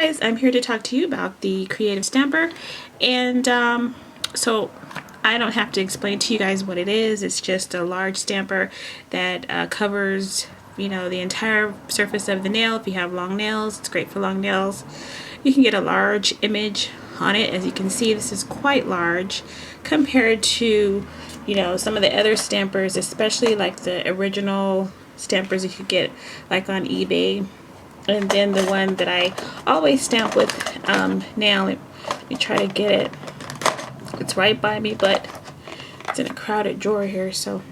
guys, I'm here to talk to you about the Creative Stamper, and so I don't have to explain to you guys what it is. It's just a large stamper that covers, you know, the entire surface of the nail. If you have long nails, it's great for long nails. You can get a large image on it. As you can see, this is quite large compared to, you know, some of the other stampers, especially like the original stampers you could get like on eBay. And then the one that I always stamp with now, let me try to get it. It's right by me, but it's in a crowded drawer here. So,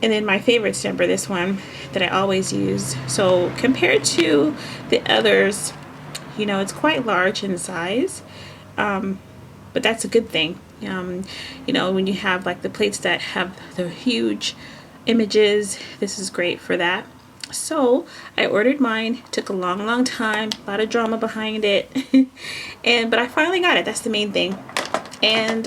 and then my favorite stamper, this one that I always use. So compared to the others, you know, it's quite large in size, but that's a good thing. You know, when you have like the plates that have the huge images, this is great for that. So I ordered mine. Took a long time, a lot of drama behind it, but I finally got it. That's the main thing. And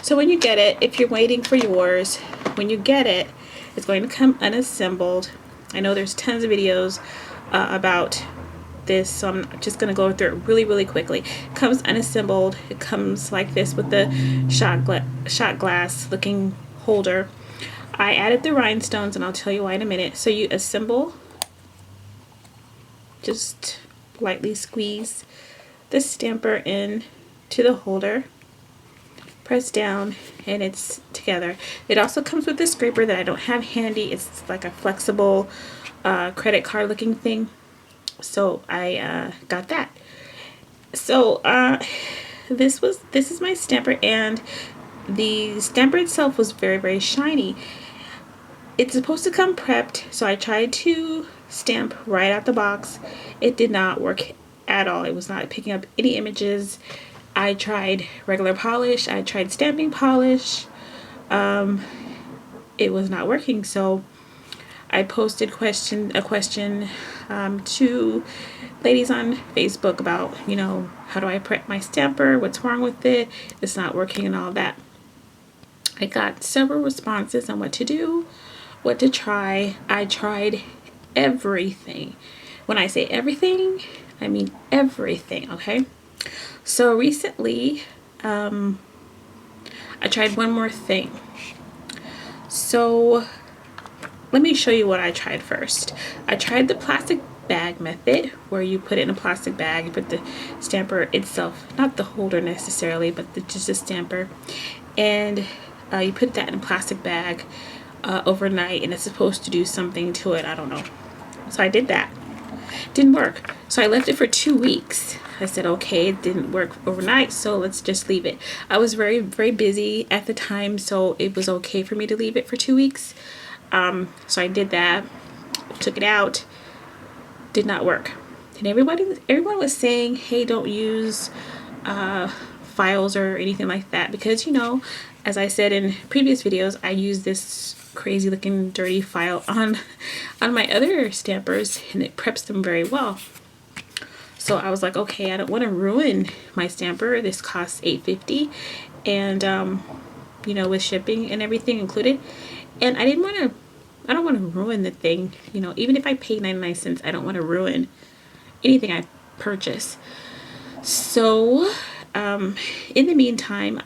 so when you get it, if you're waiting for yours, when you get it, it's going to come unassembled. I know there's tons of videos about this, so I'm just going to go through it really quickly. It comes unassembled. It comes like this with the shot glass looking holder. I added the rhinestones, and I'll tell you why in a minute. So you assemble, just lightly squeeze the stamper in to the holder, press down, and it's together. It also comes with a scraper that I don't have handy. It's like a flexible credit card looking thing. So I got that. So this is my stamper, and the stamper itself was very shiny. It's supposed to come prepped, so I tried to stamp right out the box. It did not work at all. It was not picking up any images. I tried regular polish. I tried stamping polish. It was not working. So I posted a question to ladies on Facebook about, you know, how do I prep my stamper? What's wrong with it? It's not working and all that. I got several responses on what to do, what to try. I tried everything. When I say everything, I mean everything, okay? So recently, I tried one more thing. So let me show you what I tried first. I tried the plastic bag method, where you put it in a plastic bag, you put the stamper itself, not the holder necessarily, but just the stamper, and you put that in a plastic bag overnight, and it's supposed to do something to it. I don't know. So I did that. Didn't work. So I left it for 2 weeks. I said, okay, it didn't work overnight, so let's just leave it. I was very busy at the time, so it was okay for me to leave it for 2 weeks. So I did that. Took it out. Did not work. And everyone was saying, hey, don't use files or anything like that, because, you know, as I said in previous videos, I use this crazy looking dirty file on my other stampers, and it preps them very well. So I was like, okay, I don't want to ruin my stamper. This costs $8.50, and you know, with shipping and everything included, and I don't want to ruin the thing. You know, even if I pay 99 cents, I don't want to ruin anything I purchase. So in the meantime,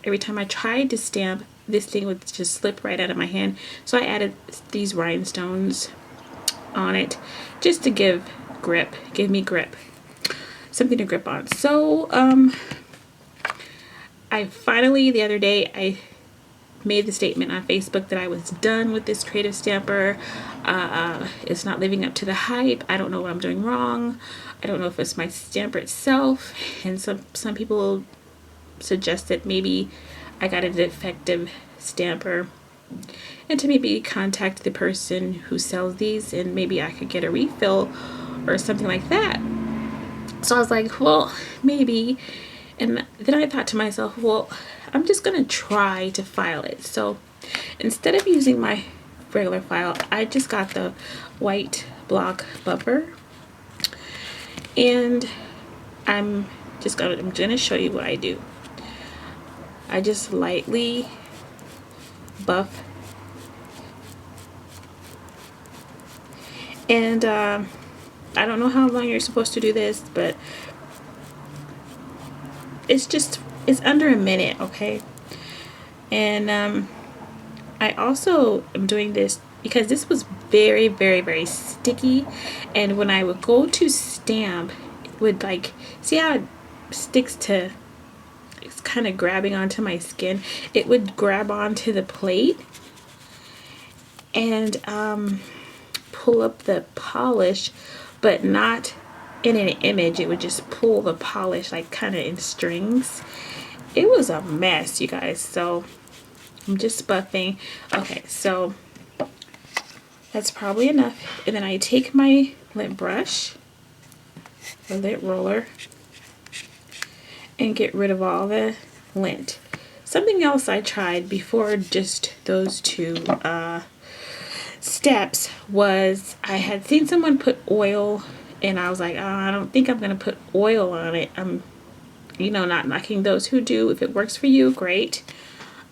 every time I tried to stamp, this thing would just slip right out of my hand. So I added these rhinestones on it just to give me grip, something to grip on. So I finally, the other day, I made the statement on Facebook that I was done with this creative stamper. It's not living up to the hype. I don't know what I'm doing wrong. I don't know if it's my stamper itself, and some people suggested maybe I got a defective stamper, and to maybe contact the person who sells these, and maybe I could get a refill or something like that. So I was like, well, maybe. And then I thought to myself, well, I'm just gonna try to file it. So instead of using my regular file, I just got the white block buffer, and I'm gonna show you what I do. I just lightly buff, and I don't know how long you're supposed to do this, but it's under a minute, okay? And I also am doing this because this was very, very, very sticky, and when I would go to stamp, it would, like, see how it sticks to, it's kind of grabbing onto my skin. It would grab onto the plate and pull up the polish, but not in an image. It would just pull the polish like kind of in strings. It was a mess, you guys. So I'm just buffing. Okay, so that's probably enough. And then I take my lint brush or lint roller and get rid of all the lint. Something else I tried before just those two steps was I had seen someone put oil, and I was like, oh, I don't think I'm gonna put oil on it. I'm, you know, not knocking those who do. If it works for you, great.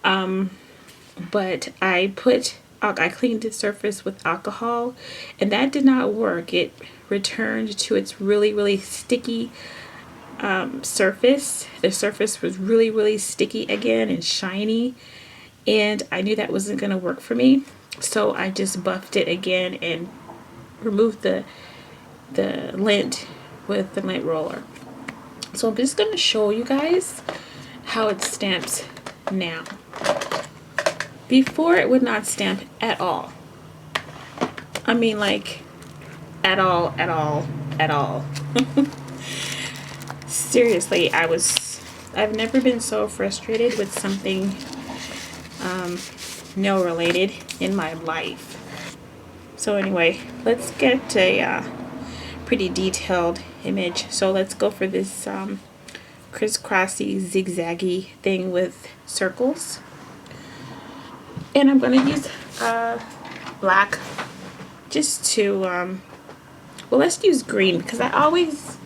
But I cleaned the surface with alcohol, and that did not work. It returned to its really, really sticky surface. The surface was really, really sticky again and shiny, and I knew that wasn't going to work for me. So I just buffed it again and removed the lint with the lint roller. So I'm just going to show you guys how it stamps now. Before, it would not stamp at all. I mean, like, at all, at all, at all. Seriously, I've never been so frustrated with something nail related in my life. So anyway, let's get a pretty detailed image. So let's go for this crisscrossy, zigzaggy thing with circles. And I'm going to use black just to, well, let's use green because I always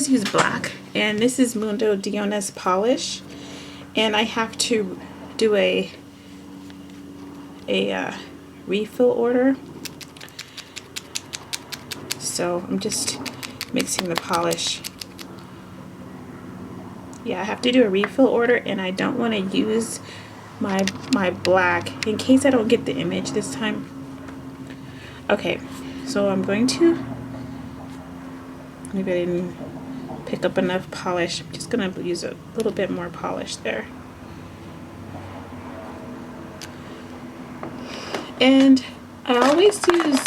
use black. And this is Mundo Diona's polish. And I have to do a refill order. So I'm just mixing the polish. Yeah, I have to do a refill order, and I don't want to use my black in case I don't get the image this time. Okay, so I'm going to, maybe I didn't pick up enough polish. I'm just gonna use a little bit more polish there. And I always use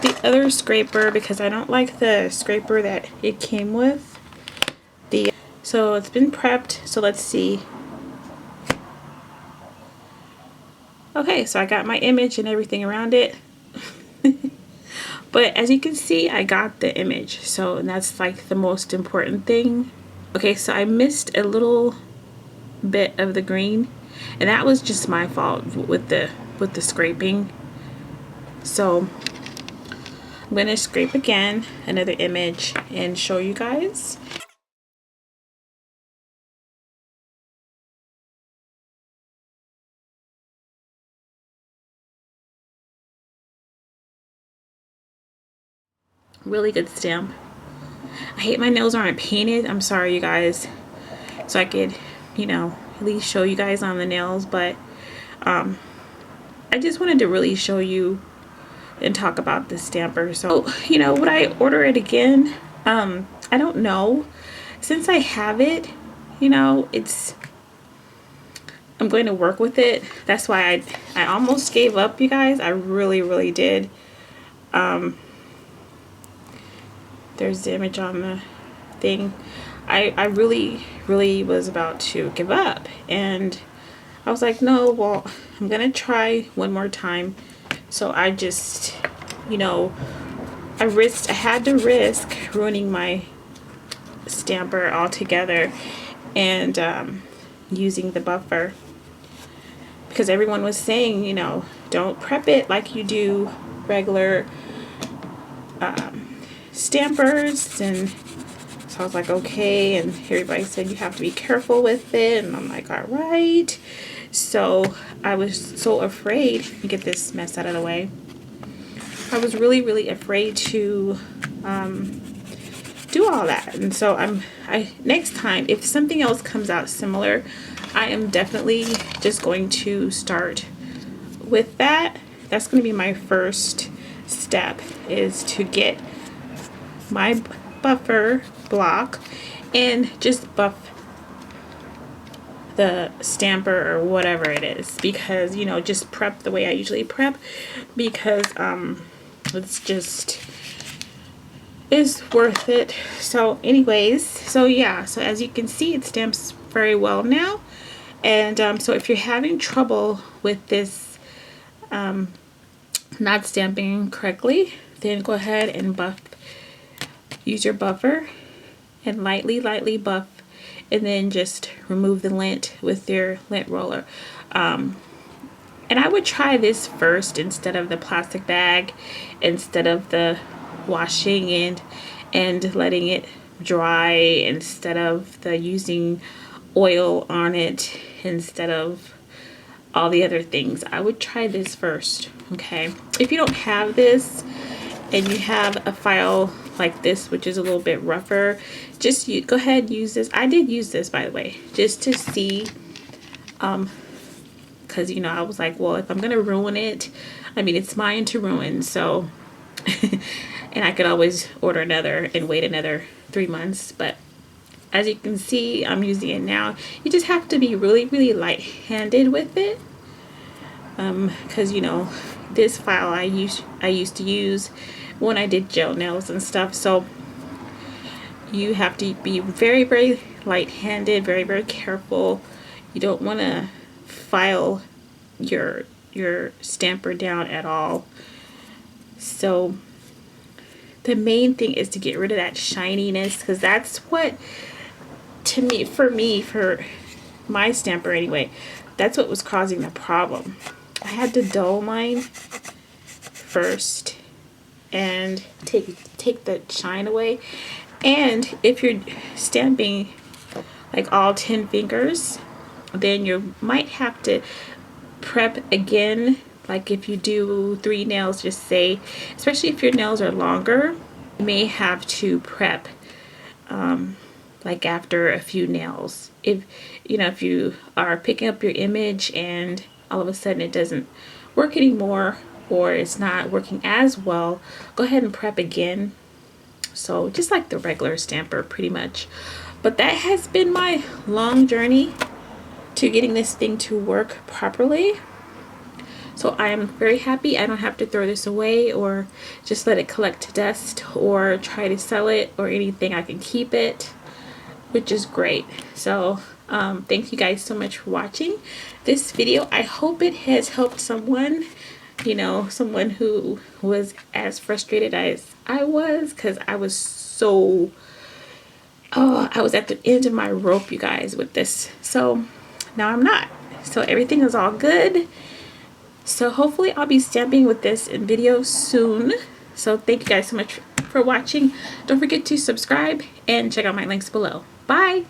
the other scraper because I don't like the scraper that it came with. So it's been prepped, so let's see. Okay, so I got my image and everything around it. But as you can see, I got the image, so, and that's like the most important thing. Okay, so I missed a little bit of the green, and that was just my fault with the scraping. So I'm gonna scrape again, another image, and show you guys. Really good stamp. I hate my nails aren't painted. I'm sorry, you guys. So I could, you know, at least show you guys on the nails, but I just wanted to really show you and talk about the stamper. So, you know, would I order it again? I don't know. Since I have it, you know, I'm going to work with it. That's why I almost gave up, you guys. I really, really did. There's the image on the thing. I really, really was about to give up, and I was like, no, well, I'm gonna try one more time. So I just, you know, I had to risk ruining my stamper altogether and using the buffer, because everyone was saying, you know, don't prep it like you do regular stampers. And so I was like, okay, and everybody said you have to be careful with it, and I'm like, all right. So I was so afraid to get this mess out of the way. I was really afraid to do all that. And so next time if something else comes out similar, I am definitely just going to start with that. That's going to be my first step, is to get my buffer block and just buff the stamper or whatever it is, because you know, just prep the way I usually prep, because it's just is worth it. So anyways, so yeah, so as you can see, it stamps very well now. And so if you're having trouble with this not stamping correctly, then go ahead and use your buffer and lightly buff, and then just remove the lint with your lint roller. And I would try this first instead of the plastic bag, instead of the washing and letting it dry, instead of the using oil on it, instead of all the other things. I would try this first, okay? If you don't have this and you have a file like this, which is a little bit rougher, just go ahead and use this. I did use this, by the way, just to see, because you know, I was like, well, if I'm gonna ruin it, I mean, it's mine to ruin, so and I could always order another and wait another 3 months. But as you can see, I'm using it now. You just have to be really light-handed with it, because you know, this file I used to use when I did gel nails and stuff. So you have to be very light-handed, very careful. You don't want to file your stamper down at all. So the main thing is to get rid of that shininess, because that's what, for my stamper anyway, that's what was causing the problem. I had to dull mine first and take the shine away. And if you're stamping like all 10 fingers, then you might have to prep again. Like if you do 3 nails, just say, especially if your nails are longer, you may have to prep like after a few nails. If you know, if you are picking up your image and all of a sudden it doesn't work anymore, or it's not working as well, go ahead and prep again. So just like the regular stamper pretty much. But that has been my long journey to getting this thing to work properly. So I am very happy. I don't have to throw this away or just let it collect dust or try to sell it or anything. I can keep it, which is great. So thank you guys so much for watching this video. I hope it has helped someone, you know, someone who was as frustrated as I was, because I was so, I was at the end of my rope, you guys, with this. So now I'm not. So everything is all good. So hopefully I'll be stamping with this in video soon. So thank you guys so much for watching. Don't forget to subscribe and check out my links below. Bye.